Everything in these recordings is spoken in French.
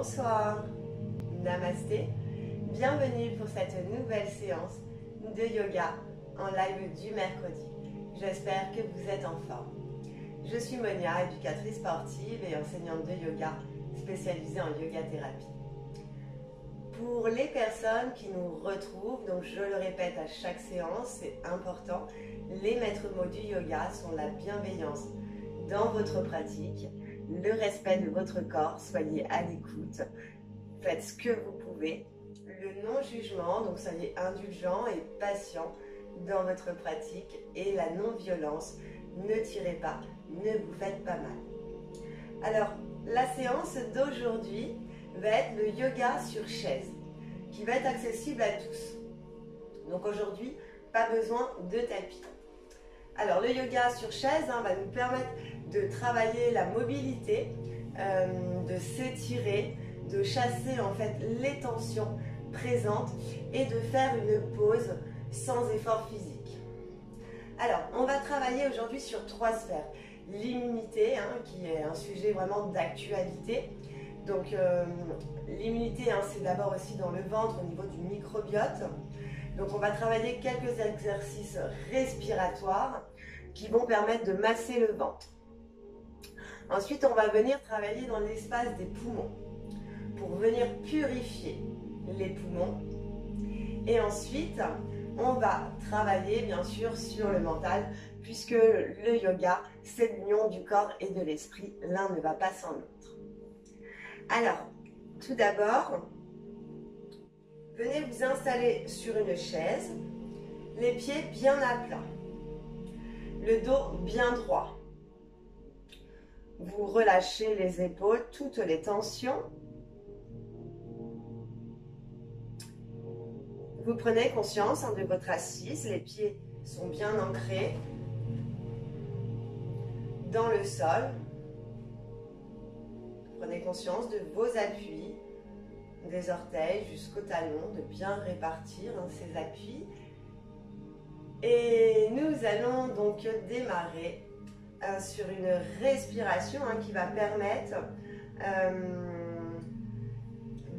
Bonsoir, Namasté, bienvenue pour cette nouvelle séance de yoga en live du mercredi. J'espère que vous êtes en forme. Je suis Monia, éducatrice sportive et enseignante de yoga spécialisée en yoga thérapie. Pour les personnes qui nous retrouvent, donc je le répète à chaque séance, c'est important, les maîtres mots du yoga sont la bienveillance dans votre pratique, le respect de votre corps, soyez à l'écoute, faites ce que vous pouvez, le non-jugement, donc soyez indulgent et patient dans votre pratique et la non-violence, ne tirez pas, ne vous faites pas mal. Alors, la séance d'aujourd'hui va être le yoga sur chaise, qui va être accessible à tous. Donc aujourd'hui, pas besoin de tapis. Alors le yoga sur chaise va nous permettre de travailler la mobilité, de s'étirer, de chasser en fait les tensions présentes et de faire une pause sans effort physique. Alors on va travailler aujourd'hui sur 3 sphères. L'immunité, qui est un sujet vraiment d'actualité. Donc l'immunité, c'est d'abord aussi dans le ventre au niveau du microbiote. Donc on va travailler quelques exercices respiratoires qui vont permettre de masser le ventre. Ensuite, on va venir travailler dans l'espace des poumons pour venir purifier les poumons. Et ensuite, on va travailler bien sûr sur le mental puisque le yoga, c'est l'union du corps et de l'esprit. L'un ne va pas sans l'autre. Alors, tout d'abord, venez vous installer sur une chaise, les pieds bien à plat, le dos bien droit. Vous relâchez les épaules, toutes les tensions. Vous prenez conscience de votre assise, les pieds sont bien ancrés dans le sol. Prenez conscience de vos appuis, des orteils jusqu'au talon, de bien répartir ces appuis. Et nous allons donc démarrer sur une respiration qui va permettre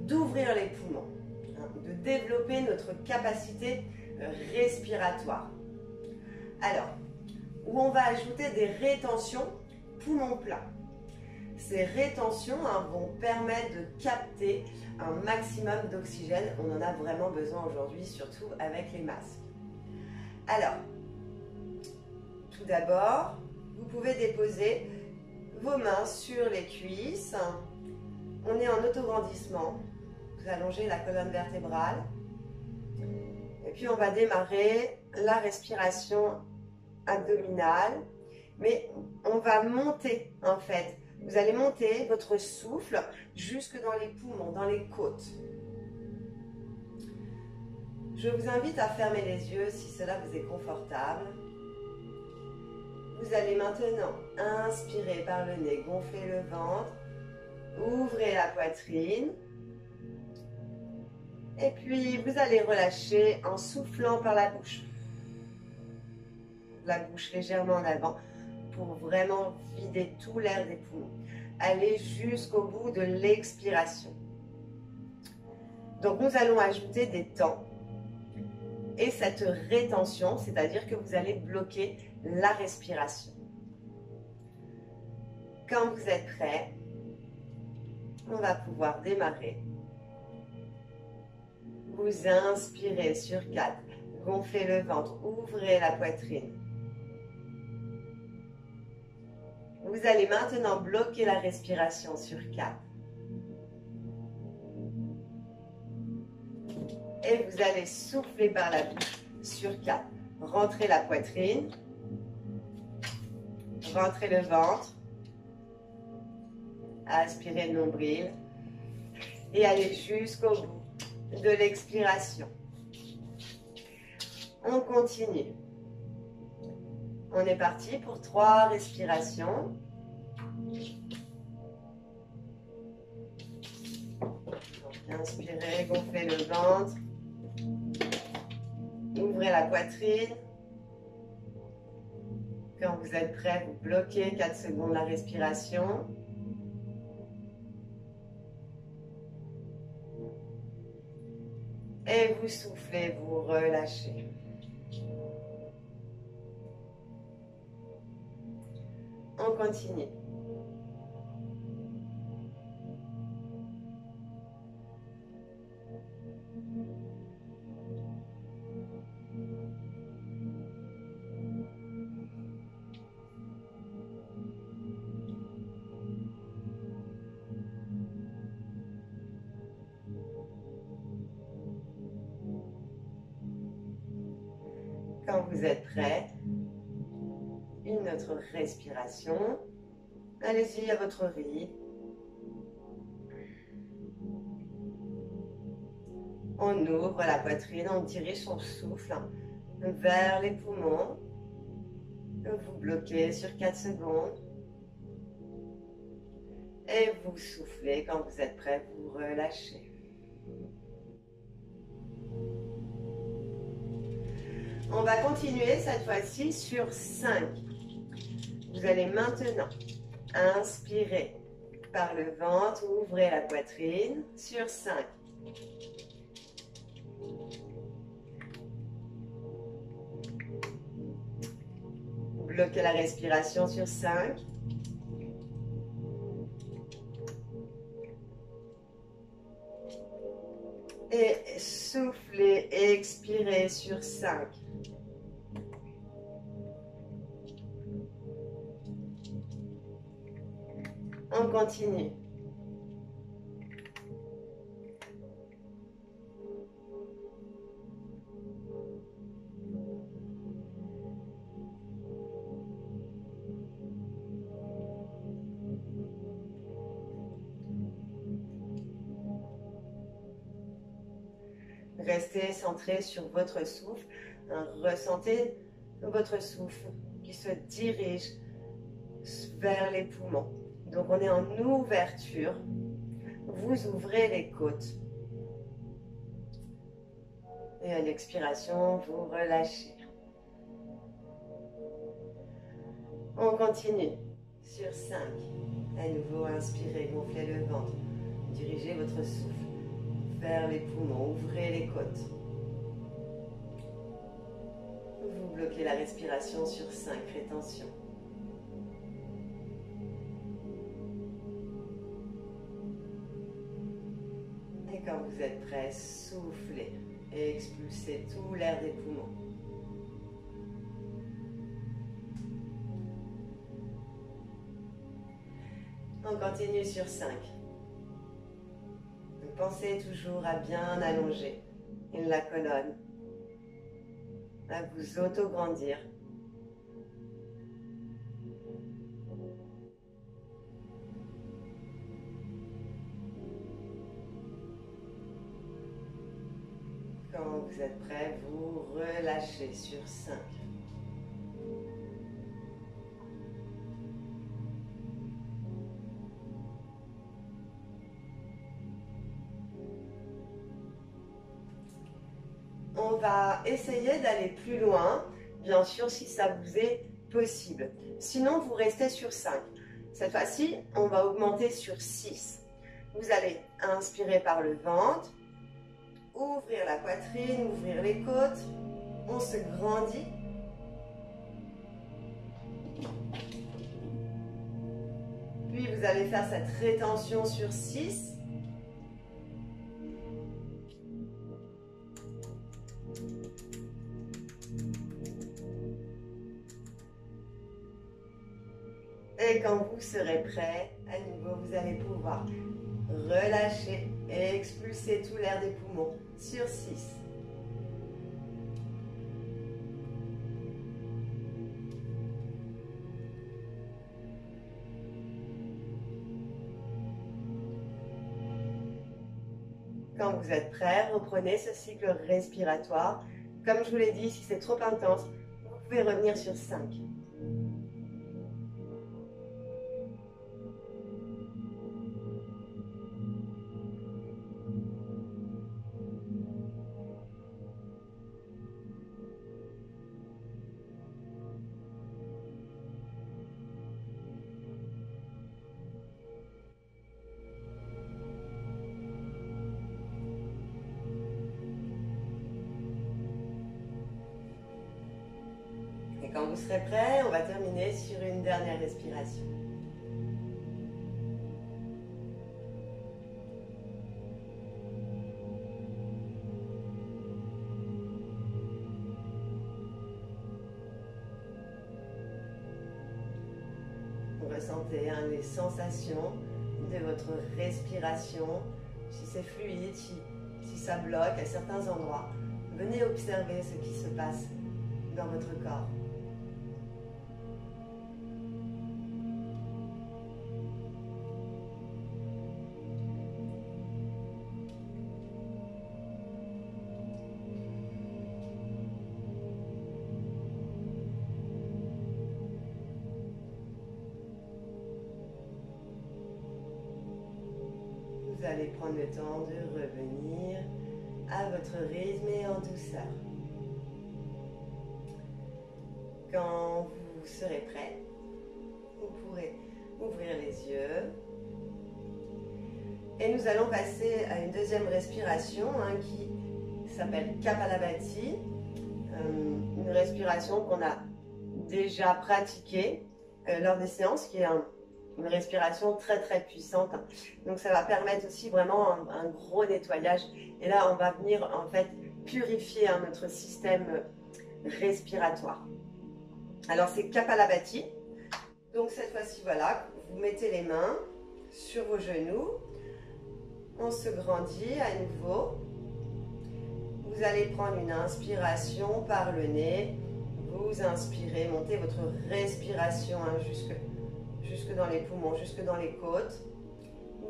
d'ouvrir les poumons, de développer notre capacité respiratoire. Alors, où on va ajouter des rétentions poumons pleins. Ces rétentions vont permettre de capter un maximum d'oxygène. On en a vraiment besoin aujourd'hui, surtout avec les masques. Alors, tout d'abord, vous pouvez déposer vos mains sur les cuisses. On est en autograndissement. Vous allongez la colonne vertébrale. Et puis, on va démarrer la respiration abdominale. Mais on va monter, en fait. Vous allez monter votre souffle jusque dans les poumons, dans les côtes. Je vous invite à fermer les yeux si cela vous est confortable. Vous allez maintenant inspirer par le nez, gonfler le ventre, ouvrez la poitrine. Et puis vous allez relâcher en soufflant par la bouche. La bouche légèrement en avant pour vraiment vider tout l'air des poumons. Allez jusqu'au bout de l'expiration. Donc nous allons ajouter des temps. Et cette rétention, c'est-à-dire que vous allez bloquer la respiration. Quand vous êtes prêt, on va pouvoir démarrer. Vous inspirez sur 4, gonflez le ventre, ouvrez la poitrine. Vous allez maintenant bloquer la respiration sur 4. Et vous allez souffler par la bouche sur 4. Rentrez la poitrine. Rentrez le ventre. Aspirez le nombril. Et allez jusqu'au bout de l'expiration. On continue. On est parti pour 3 respirations. Inspirez, gonflez le ventre. Ouvrez la poitrine. Quand vous êtes prêt, vous bloquez 4 secondes la respiration. Et vous soufflez, vous relâchez. On continue. Quand vous êtes prêt, une autre respiration. Allez-y à votre rythme. On ouvre la poitrine, on dirige son souffle vers les poumons. Vous bloquez sur 4 secondes. Et vous soufflez. Quand vous êtes prêt, vous relâchez. On va continuer cette fois-ci sur 5. Vous allez maintenant inspirer par le ventre, ouvrez la poitrine sur 5. Bloquez la respiration sur 5. Et soufflez, expirez sur 5. On continue. Restez centré sur votre souffle. Ressentez votre souffle qui se dirige vers les poumons. Donc on est en ouverture. Vous ouvrez les côtes. Et à l'expiration, vous relâchez. On continue. Sur 5. À nouveau, inspirez, gonflez le ventre. Dirigez votre souffle vers les poumons, ouvrez les côtes. Vous bloquez la respiration sur 5, rétention. Et quand vous êtes prêt, soufflez et expulsez tout l'air des poumons. On continue sur 5. Pensez toujours à bien allonger la colonne, à vous auto-grandir. Quand vous êtes prêt, vous relâchez sur 5. On va essayer d'aller plus loin, bien sûr, si ça vous est possible. Sinon, vous restez sur 5. Cette fois-ci, on va augmenter sur 6. Vous allez inspirer par le ventre, ouvrir la poitrine, ouvrir les côtes. On se grandit. Puis, vous allez faire cette rétention sur 6. Et quand vous serez prêt, à nouveau, vous allez pouvoir relâcher et expulser tout l'air des poumons sur 6. Quand vous êtes prêt, reprenez ce cycle respiratoire. Comme je vous l'ai dit, si c'est trop intense, vous pouvez revenir sur 5. quand vous serez prêt, on va terminer sur une dernière respiration. Ressentez les sensations de votre respiration, si c'est fluide, si ça bloque à certains endroits. Venez observer ce qui se passe dans votre corps. Vous allez prendre le temps de revenir à votre rythme et en douceur. Quand vous serez prêt, vous pourrez ouvrir les yeux. Et nous allons passer à une deuxième respiration qui s'appelle Kapalabhati. Une respiration qu'on a déjà pratiquée lors des séances, qui est une respiration très très puissante. Donc ça va permettre aussi vraiment un gros nettoyage. Et là, on va venir en fait purifier notre système respiratoire. Alors c'est Kapalabhati. Donc cette fois-ci, voilà, vous mettez les mains sur vos genoux. On se grandit à nouveau. Vous allez prendre une inspiration par le nez. Vous inspirez, montez votre respiration jusque dans les poumons, jusque dans les côtes.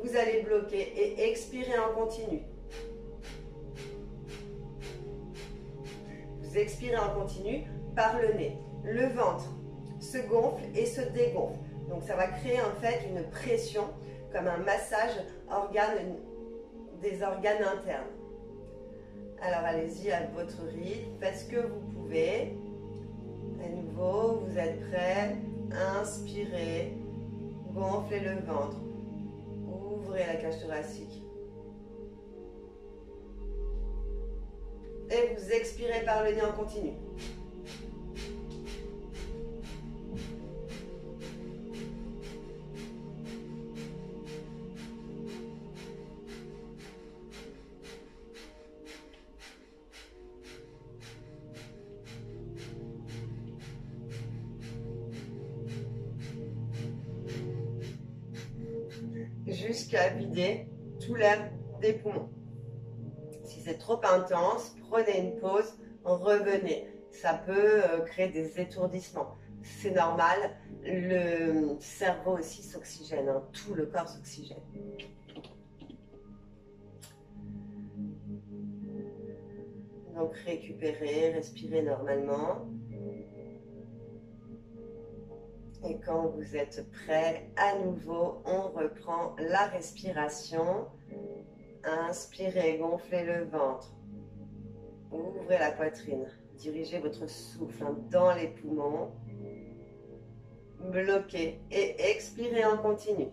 Vous allez bloquer et expirer en continu. Vous expirez en continu par le nez. Le ventre se gonfle et se dégonfle. Donc ça va créer en fait une pression, comme un massage des organes internes. Alors allez-y à votre rythme, faites ce que vous pouvez. À nouveau, vous êtes prêts. Inspirez, gonflez le ventre, ouvrez la cage thoracique. Et vous expirez par le nez en continu. Jusqu'à vider tout l'air des poumons. Si c'est trop intense, prenez une pause, revenez. Ça peut créer des étourdissements. C'est normal, le cerveau aussi s'oxygène, tout le corps s'oxygène. Donc récupérez, respirez normalement. Et quand vous êtes prêt, à nouveau, on reprend la respiration. Inspirez, gonflez le ventre. Ouvrez la poitrine. Dirigez votre souffle dans les poumons. Bloquez et expirez en continu.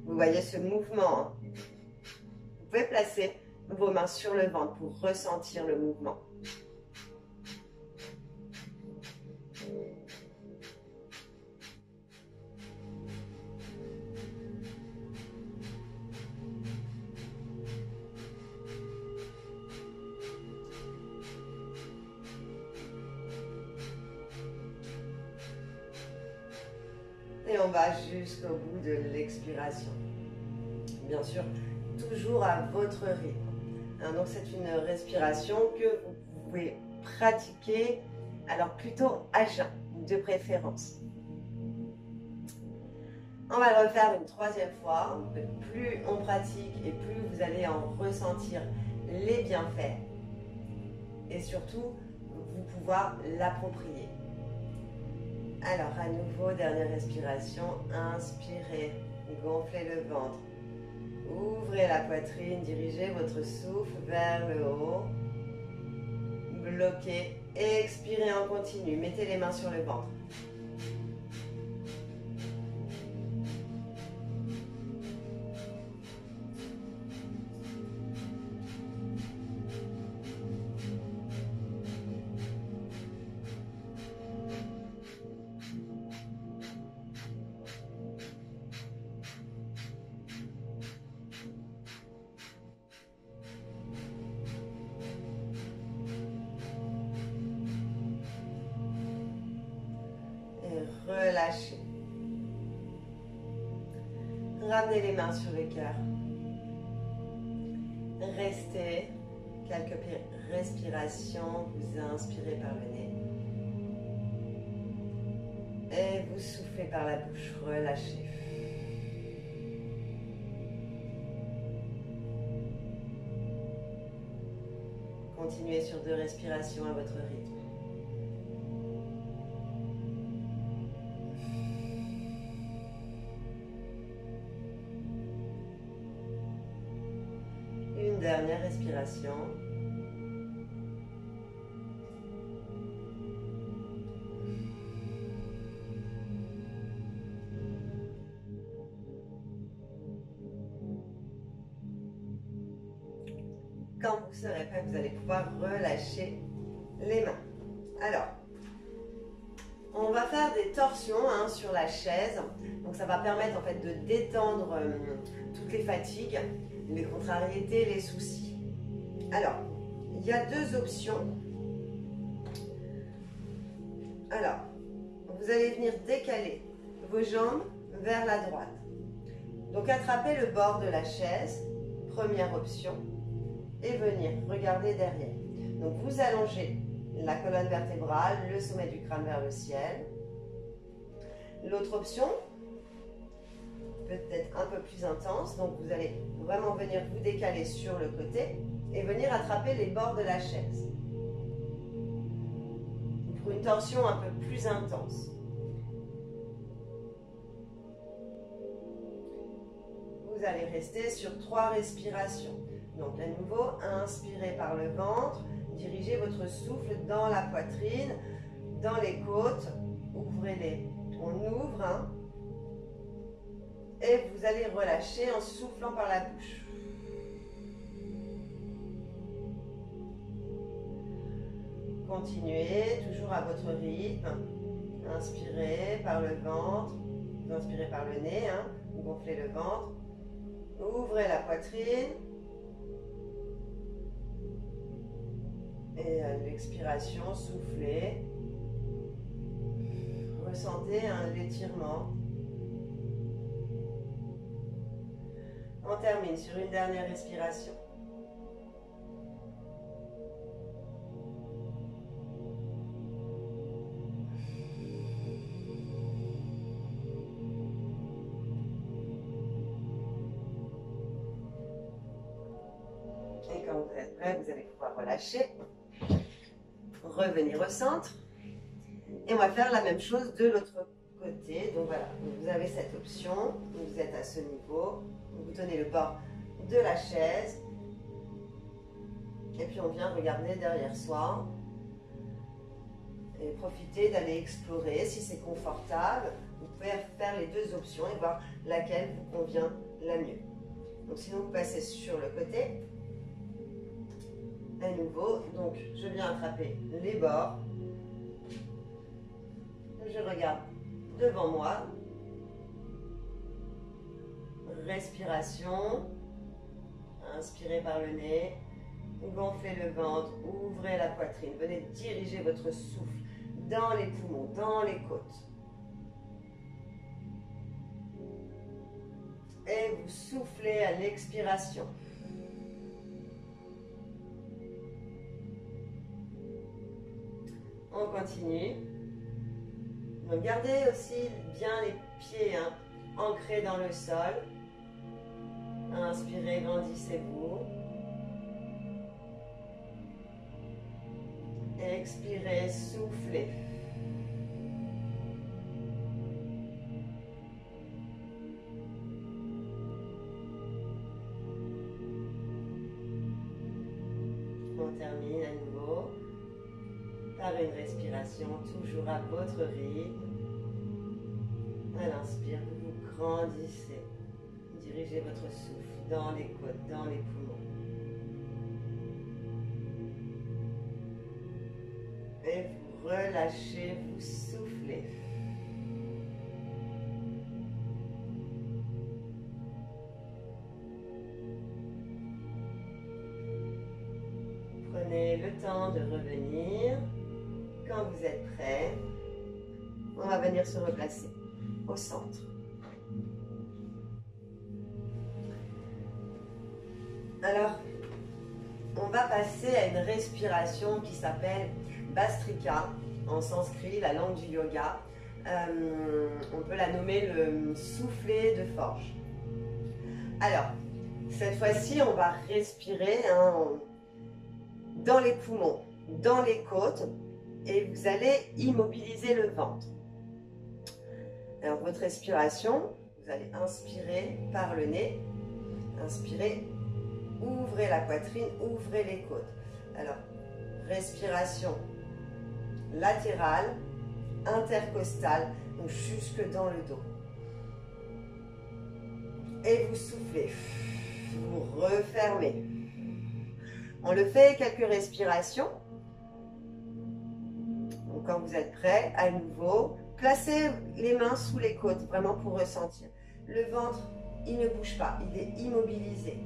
Vous voyez ce mouvement. Vous pouvez placer vos mains sur le ventre pour ressentir le mouvement. Et on va jusqu'au bout de l'expiration. Bien sûr, toujours à votre rythme. Donc c'est une respiration que vous pouvez pratiquer, alors plutôt à jeun, de préférence. On va le refaire une troisième fois. Plus on pratique et plus vous allez en ressentir les bienfaits. Et surtout, vous pouvoir l'approprier. Alors à nouveau, dernière respiration, inspirez, gonflez le ventre. Ouvrez la poitrine, dirigez votre souffle vers le haut. Bloquez, expirez en continu. Mettez les mains sur le ventre. relâchez. Ramenez les mains sur le cœur. Restez quelques respirations. Vous inspirez par le nez. Et vous soufflez par la bouche. Relâchez. Continuez sur 2 respirations à votre rythme. Une dernière respiration. Quand vous serez prêt, vous allez pouvoir relâcher les mains. Alors, on va faire des torsions sur la chaise. Donc ça va permettre en fait de détendre toutes les fatigues, les contrariétés, les soucis. Alors, il y a 2 options. Alors, vous allez venir décaler vos jambes vers la droite. Donc attrapez le bord de la chaise, première option, et venir regarder derrière. Donc vous allongez la colonne vertébrale, le sommet du crâne vers le ciel. L'autre option, peut-être un peu plus intense, donc vous allez vraiment venir vous décaler sur le côté et venir attraper les bords de la chaise. Pour une torsion un peu plus intense. Vous allez rester sur 3 respirations. Donc à nouveau, inspirez par le ventre, dirigez votre souffle dans la poitrine, dans les côtes, ouvrez-les. On ouvre, et vous allez relâcher en soufflant par la bouche. Continuez, toujours à votre rythme. Inspirez par le ventre, vous inspirez par le nez, vous gonflez le ventre, ouvrez la poitrine. Et à l'expiration, soufflez. Ressentez l'étirement. On termine sur une dernière respiration. Et quand vous êtes prêt, vous allez pouvoir relâcher. Revenir au centre. Et on va faire la même chose de l'autre côté. Donc voilà, vous avez cette option. Vous êtes à ce niveau. Vous tenez le bord de la chaise. Et puis on vient regarder derrière soi. Et profitez d'aller explorer. Si c'est confortable, vous pouvez faire les 2 options et voir laquelle vous convient la mieux. Donc sinon, vous passez sur le côté. À nouveau, donc je viens attraper les bords. Je regarde devant moi. Respiration. Inspirez par le nez. Gonflez le ventre. Ouvrez la poitrine. Venez diriger votre souffle dans les poumons, dans les côtes. Et vous soufflez à l'expiration. On continue. Donc gardez aussi bien les pieds ancrés dans le sol. Inspirez, grandissez-vous. Expirez, soufflez. On termine à nouveau par une respiration toujours à votre rythme. À l'inspire, vous grandissez. Dirigez votre souffle dans les côtes, dans les poumons. Et vous relâchez, vous soufflez. Prenez le temps de revenir. Quand vous êtes prêt, On va venir se replacer au centre. Alors, on va passer à une respiration qui s'appelle Bhastrika, en sanskrit, la langue du yoga. On peut la nommer le soufflet de forge. Alors, cette fois-ci, on va respirer dans les poumons, dans les côtes, et vous allez immobiliser le ventre. Alors, votre respiration, vous allez inspirer par le nez. Inspirez, ouvrez la poitrine, ouvrez les côtes. Alors, respiration latérale, intercostale, donc jusque dans le dos. Et vous soufflez, vous refermez. On le fait quelques respirations. Donc quand vous êtes prêt, à nouveau, placez les mains sous les côtes, vraiment pour ressentir. Le ventre, il ne bouge pas, il est immobilisé.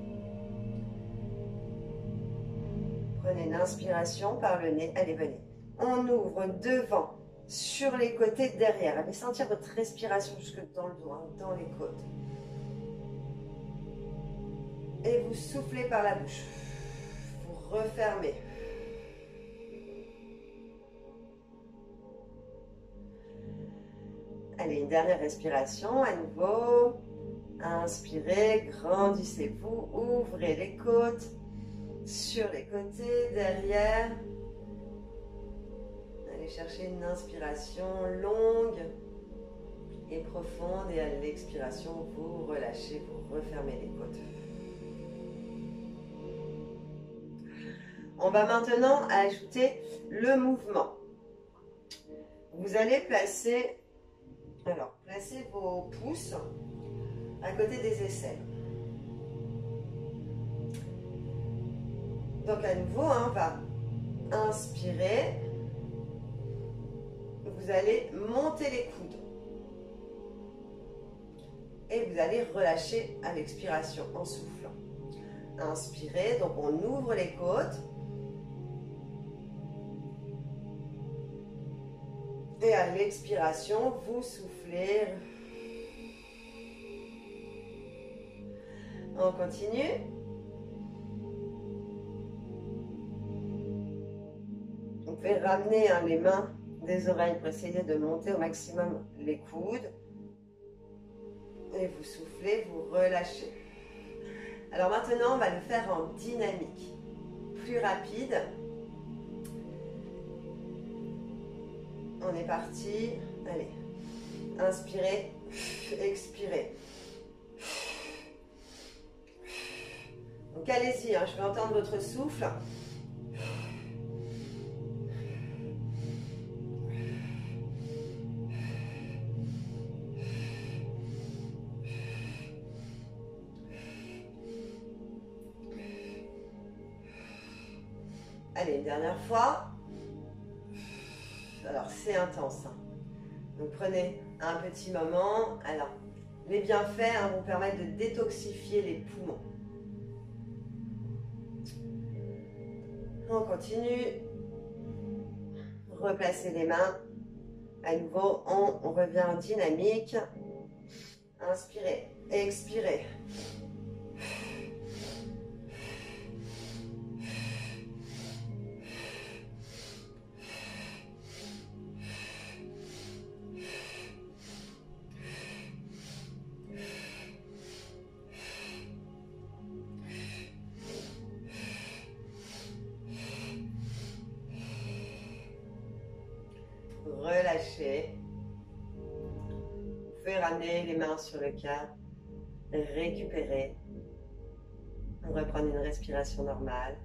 Prenez une inspiration par le nez, allez, venez. On ouvre devant, sur les côtés, derrière. Allez sentir votre respiration jusque dans le dos, dans les côtes. Et vous soufflez par la bouche. Vous refermez. Allez, une dernière respiration à nouveau. Inspirez, grandissez-vous, ouvrez les côtes. Sur les côtés, derrière. Allez chercher une inspiration longue et profonde. Et à l'expiration, vous relâchez, vous refermez les côtes. On va maintenant ajouter le mouvement. Vous allez placer, placez vos pouces à côté des aisselles. Donc à nouveau, on va inspirer. Vous allez monter les coudes. Et vous allez relâcher à l'expiration en soufflant. Inspirez, donc on ouvre les côtes. Et à l'expiration, vous soufflez. On continue. Vous pouvez ramener les mains des oreilles pour essayer de monter au maximum les coudes. Et vous soufflez, vous relâchez. Alors maintenant, on va le faire en dynamique, plus rapide. On est parti. Allez, inspirez, expirez. Donc allez-y, je vais entendre votre souffle. Allez, une dernière fois. Alors, c'est intense. Donc, prenez un petit moment. Alors, les bienfaits vont permettre de détoxifier les poumons. On continue. Replacez les mains. À nouveau, on revient en dynamique. Inspirez, expirez. Relâchez. Vous pouvez ramener les mains sur le cœur, récupérer, reprendre une respiration normale.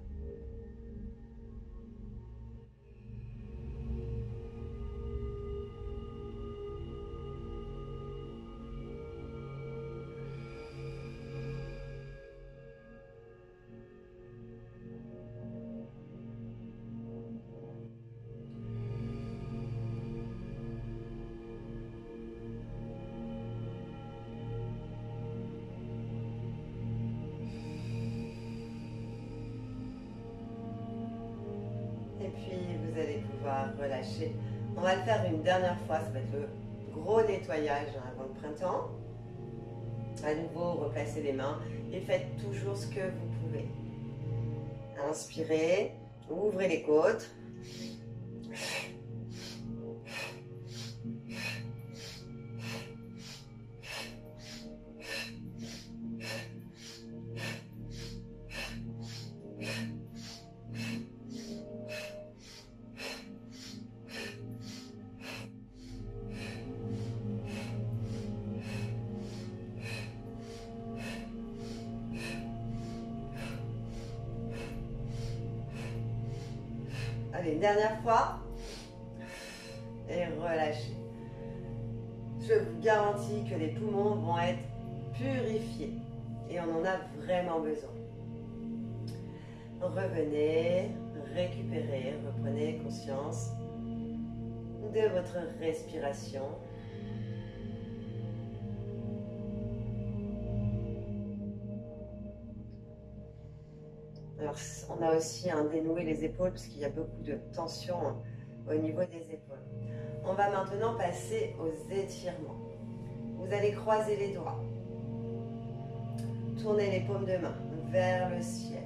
Et puis, vous allez pouvoir relâcher On va le faire une dernière fois, ça va être le gros nettoyage avant le printemps. À nouveau, replacez les mains et faites toujours ce que vous pouvez. Inspirez, ouvrez les côtes. Allez, une dernière fois. Et relâchez. Je vous garantis que les poumons vont être purifiés. Et on en a vraiment besoin. Revenez, récupérez, reprenez conscience de votre respiration. Alors, on a aussi dénoué les épaules parce qu'il y a beaucoup de tension au niveau des épaules. On va maintenant passer aux étirements. Vous allez croiser les doigts. Tournez les paumes de main vers le ciel.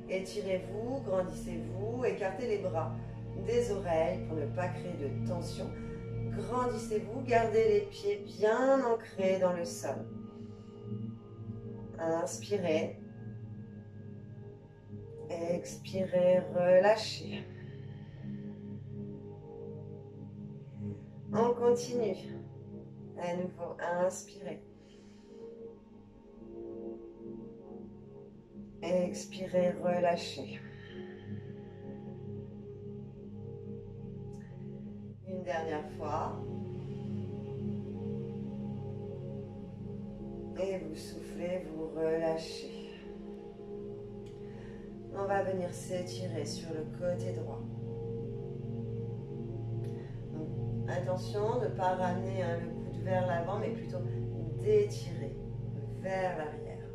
Étirez-vous, grandissez-vous, écartez les bras des oreilles pour ne pas créer de tension. Grandissez-vous, gardez les pieds bien ancrés dans le sol. Inspirez. Expirez, relâchez. On continue. À nouveau, inspirez. Expirez, relâchez. Une dernière fois. Et vous soufflez, vous relâchez. On va venir s'étirer sur le côté droit. Donc, attention de ne pas ramener le coude vers l'avant, mais plutôt d'étirer vers l'arrière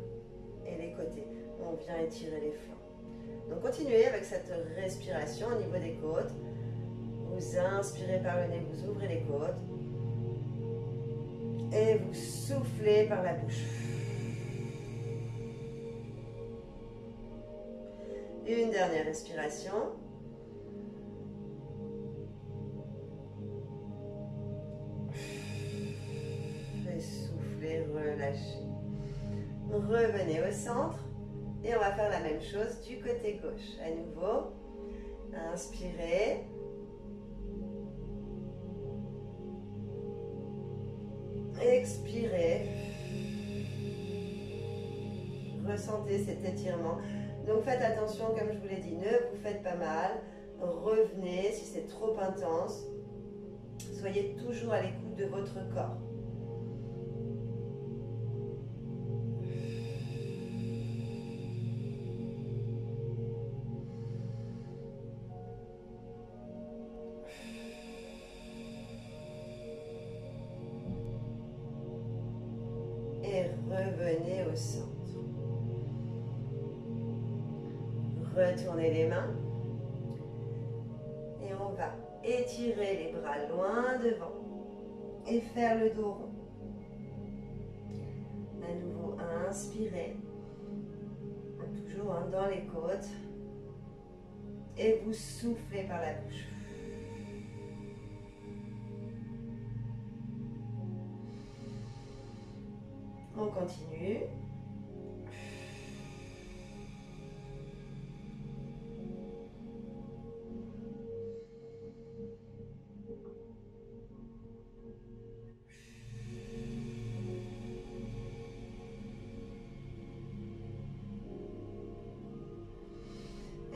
et les côtés. On vient étirer les flancs. Donc continuez avec cette respiration au niveau des côtes. Vous inspirez par le nez, vous ouvrez les côtes. Et vous soufflez par la bouche. Une dernière respiration. Et soufflez, relâchez. Revenez au centre. Et on va faire la même chose du côté gauche. À nouveau, inspirez. Expirez. Ressentez cet étirement. Donc faites attention, comme je vous l'ai dit, ne vous faites pas mal. Revenez si c'est trop intense. Soyez toujours à l'écoute de votre corps. Et revenez au centre. Retournez les mains. Et on va étirer les bras loin devant. Et faire le dos rond. À nouveau, inspirez. Toujours dans les côtes. Et vous soufflez par la bouche. On continue.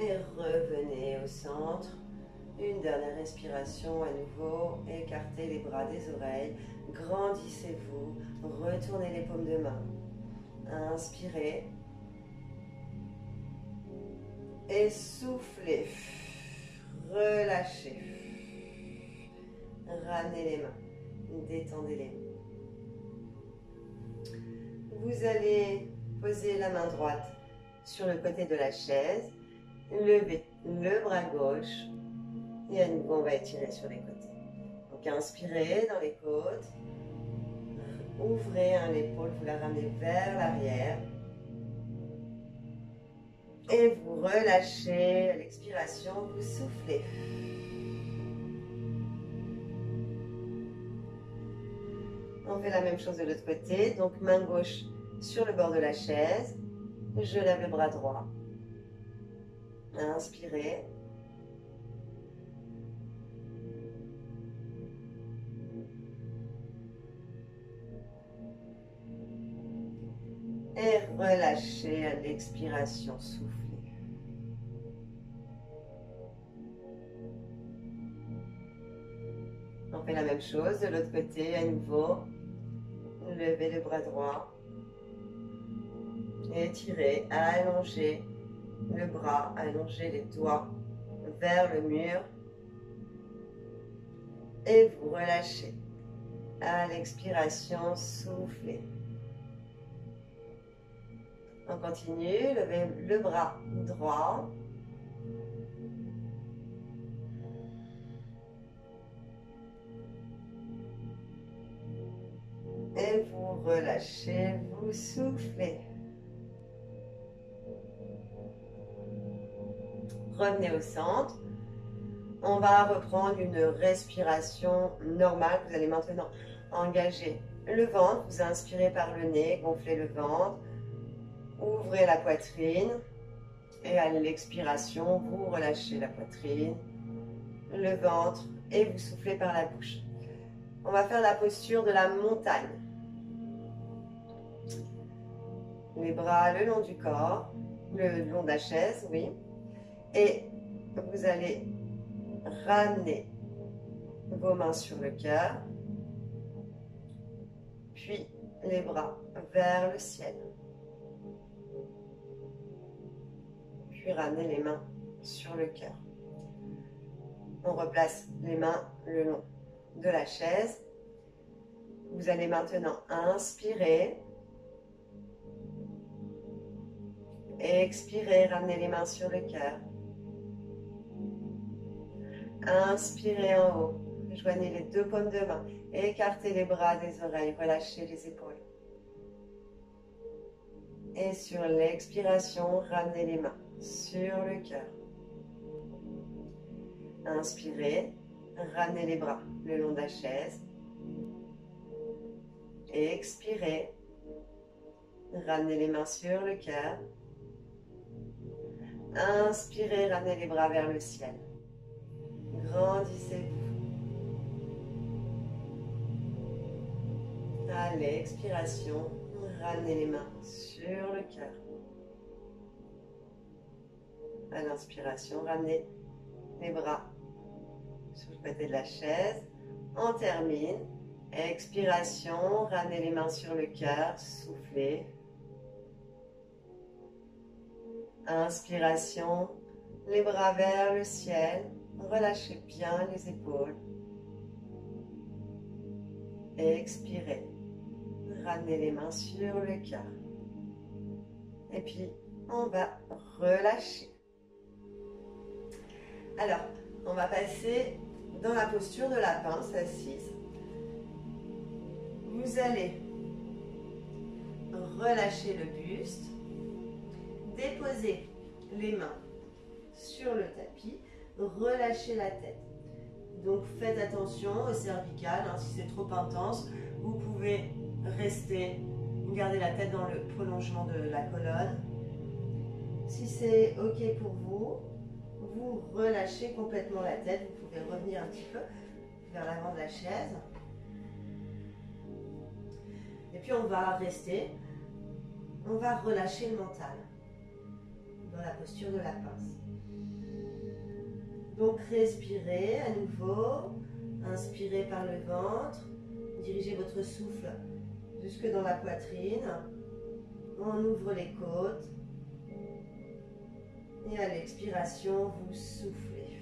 Et revenez au centre. Une dernière respiration à nouveau. Écartez les bras des oreilles. Grandissez-vous. Retournez les paumes de main. Inspirez. Et soufflez. Relâchez. Ramenez les mains. Détendez-les. Vous allez poser la main droite sur le côté de la chaise. Levez le bras gauche Et à nouveau, on va étirer sur les côtés. Donc inspirez dans les côtes. Ouvrez l'épaule, vous la ramenez vers l'arrière. Et vous relâchez. À l'expiration, vous soufflez. On fait la même chose de l'autre côté. Donc main gauche sur le bord de la chaise. Je lève le bras droit. Inspirez. Et relâchez à l'expiration, soufflez. On fait la même chose de l'autre côté, à nouveau. Levez le bras droit. Étirez, allongez le bras, allongez les doigts vers le mur. Et vous relâchez. À l'expiration, soufflez. On continue, levez le bras droit. Et vous relâchez, vous soufflez. Revenez au centre. On va reprendre une respiration normale. Vous allez maintenant engager le ventre. Vous inspirez par le nez, gonflez le ventre. Ouvrez la poitrine. Et à l'expiration, vous relâchez la poitrine, le ventre et vous soufflez par la bouche. On va faire la posture de la montagne. Les bras le long du corps, le long de la chaise, oui. Et vous allez ramener vos mains sur le cœur, puis les bras vers le ciel. Puis ramener les mains sur le cœur. On replace les mains le long de la chaise. Vous allez maintenant inspirer. Expirez, ramenez les mains sur le cœur. Inspirez en haut. Joignez les deux paumes de main. Écartez les bras des oreilles. Relâchez les épaules. Et sur l'expiration, ramenez les mains sur le cœur. Inspirez. Ramenez les bras le long de la chaise. Expirez. Ramenez les mains sur le cœur. Inspirez, ramenez les bras vers le ciel. Grandissez-vous. À l'expiration, ramenez les mains sur le cœur. À l'inspiration, ramenez les bras sur le côté de la chaise. On termine. Expiration, ramenez les mains sur le cœur, soufflez. Inspiration, les bras vers le ciel. Relâchez bien les épaules. Expirez. Ramenez les mains sur le cœur. Et puis, on va relâcher. Alors, on va passer dans la posture de la pince assise. Vous allez relâcher le buste, déposer les mains sur le tapis, relâchez la tête. Donc faites attention au cervical, hein, si c'est trop intense, vous pouvez rester, garder la tête dans le prolongement de la colonne. Si c'est ok pour vous, vous relâchez complètement la tête, vous pouvez revenir un petit peu vers l'avant de la chaise. Et puis on va rester, on va relâcher le mental dans la posture de la pince. Donc respirez à nouveau, inspirez par le ventre, dirigez votre souffle jusque dans la poitrine, on ouvre les côtes et à l'expiration vous soufflez.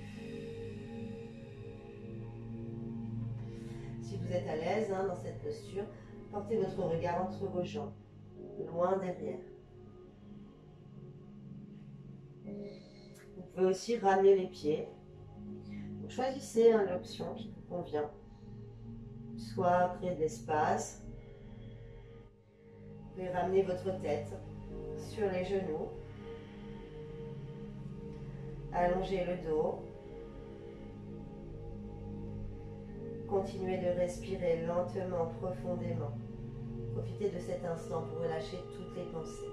Si vous êtes à l'aise dans cette posture, portez votre regard entre vos jambes, loin derrière. Vous pouvez aussi ramener les pieds. choisissez l'option qui vous convient. Soit créer de l'espace. Vous pouvez ramener votre tête sur les genoux. Allongez le dos. Continuez de respirer lentement, profondément. Profitez de cet instant pour relâcher toutes les pensées.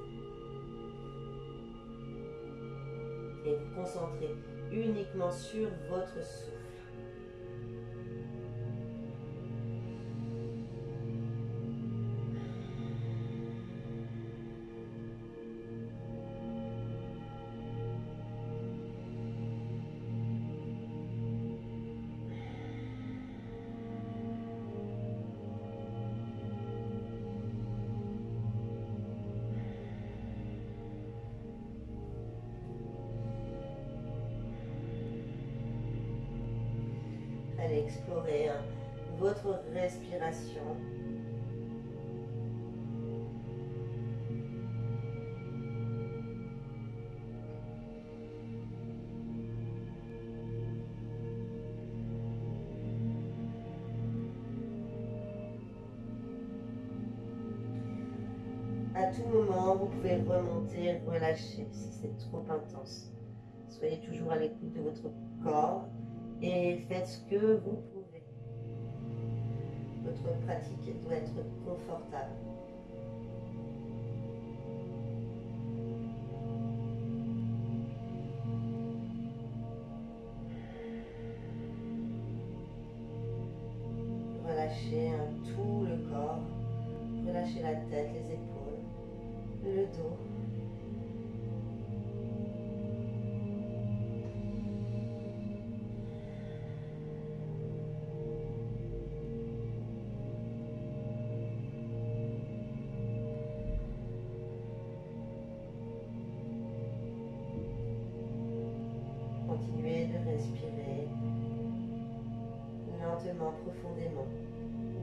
Et vous concentrez uniquement sur votre souffle. Allez explorer votre respiration. À tout moment, vous pouvez remonter, relâcher si c'est trop intense. Soyez toujours à l'écoute de votre corps. Et faites ce que vous pouvez. Votre pratique doit être confortable. Relâchez tout le corps. Relâchez la tête, les épaules, le dos. Continuez de respirer lentement, profondément,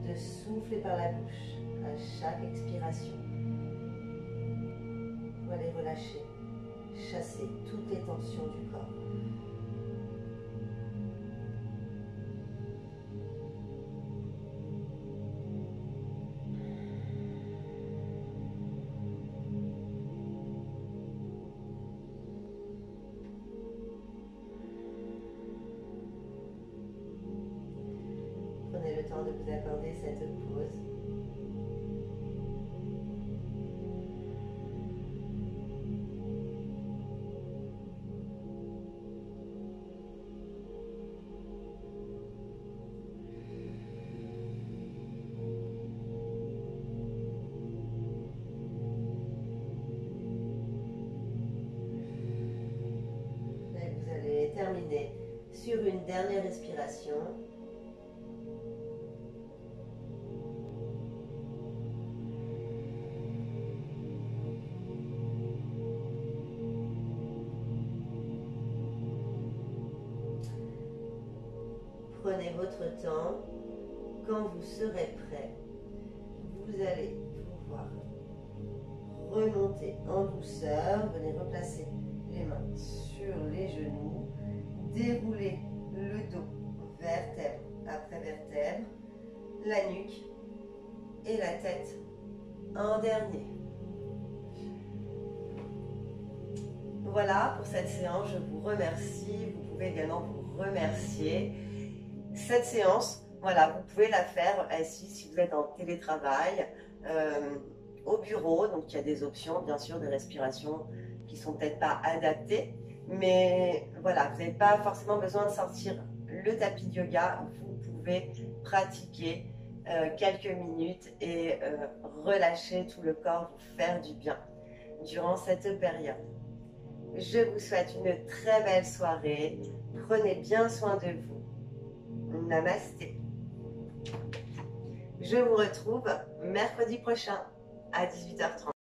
de souffler par la bouche à chaque expiration. Vous allez relâcher, chasser toutes les tensions du corps. Prenez le temps de vous accorder cette pause. Et vous allez terminer sur une dernière respiration. Prenez votre temps. Quand vous serez prêt, vous allez pouvoir remonter en douceur. Venez replacer les mains sur les genoux. Dérouler le dos, vertèbre après vertèbre, la nuque et la tête en dernier. Voilà pour cette séance, je vous remercie. Vous pouvez également vous remercier. Cette séance, voilà, vous pouvez la faire assis si vous êtes en télétravail, au bureau. Donc il y a des options, bien sûr, de respiration qui sont peut-être pas adaptées. Mais voilà, vous n'avez pas forcément besoin de sortir le tapis de yoga. Vous pouvez pratiquer quelques minutes et relâcher tout le corps, vous faire du bien durant cette période. Je vous souhaite une très belle soirée. Prenez bien soin de vous. Namasté. Je vous retrouve mercredi prochain à 18h30.